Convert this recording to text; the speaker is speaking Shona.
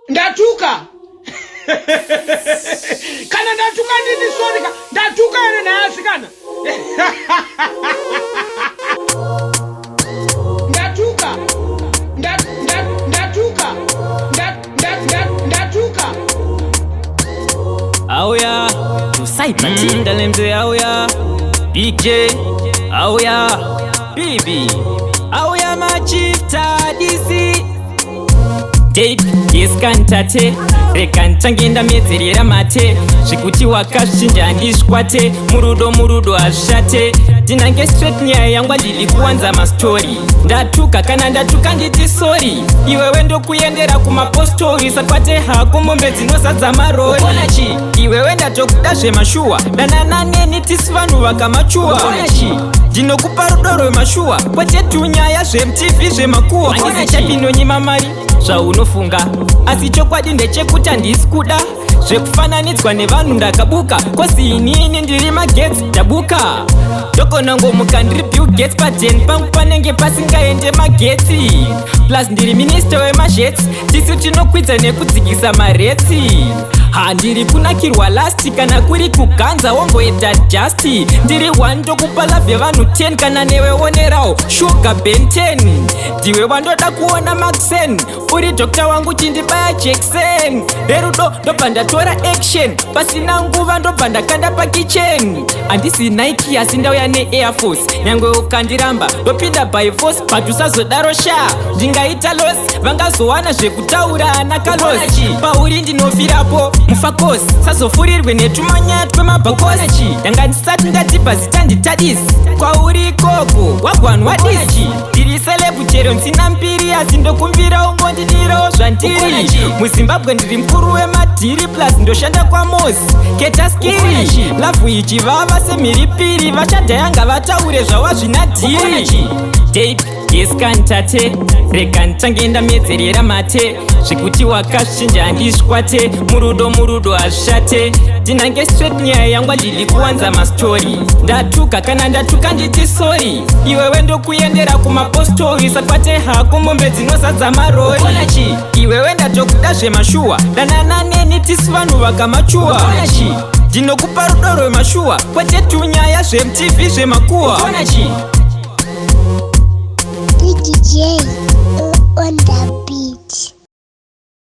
Ndatuka. Kana ndatuka ndini sonika. Ndatuka ene na asikana. Ndatuka. Ndatuka. Ndatuka. Auya, Tusaipati ndalemze auya. BJ, auya. Bibi, auya Machief Tadisy Tape, yeskantate rekantangenda medzerera mate zvikuti wakashinja handishikwate murudo ashate ndinange straight nyaya yangu ndiri kuwanza mastori ndatuka kana ndatuka nditi sorry iwewe ndokuyendera kumapostori sakwate hako mombe dzinozadza marori iwewe ndatokuda zvemashuwa danananeni tisi vanhu vakamachuwa ndinokupa rudo rwemashuwa kwete tunyaya zvemtv zvemakuwa handisichapinonyima mari zvaunofunga asi chokwadi ndechekuti handisi kuda zvekufananidzwa nevanhu ndakabuka kosi inini ndiri magetsi ndabuka ndogonangomuka ndiri Bill Gates pa10 pangu panenge pasingaende magetsi plus ndiri minista wemazhetsi tisu tinokwidza nekudzikisa maretsi handiri kunakirwa lasti kana kuri kuganza womboita justi ndiri 1 ndokupa love yevanhu 10 kana newe onerawo sugar ben 10 ndiwe wandoda kuona maxen uri dokta wangu chindibaya jackson rerudo ndobva ndatora action pasina nguva ndobva ndakanda pakitchen handisi Nike asi ndauya neAir Force nyangwe ukandiramba ndopinda by force but usazodaro sha ndingaita los vangazowana zvekutaura ana kalosi pauri ndinofirapo mufakosi sazofurirwe netumanya twemabhakosi ndanga ndisati ndatipa zita nditadisi kwauri ikoko wagwanwa disi ndiri selebu chero nsina mbiri asi ndokumbira ungondidirawo zvandiri muzimbabwe ndiri mukuru wemadhiri plus ndoshanda kwamosi keta skiri lavhu ichivava semhiripiri vachadhayanga vataure zvawazvinadhiri tape yeskantate rega nditangenda medzerera mate zvikuti wakashinja handishikwate murudo ashate ndinange straight nyaya yangu ndiri kuwanza mastori ndatuka kana ndatuka nditi sorry iwewe ndokuyendera kumapostori sakwate hako mombe dzinozadza marori iwewe ndatokuda zvemashuwa danananeni tisi vanhu vakamachuwa ndinokupa rudo rwemashuwa kwete tunyaya zvemtv zvemakuwa DJ on the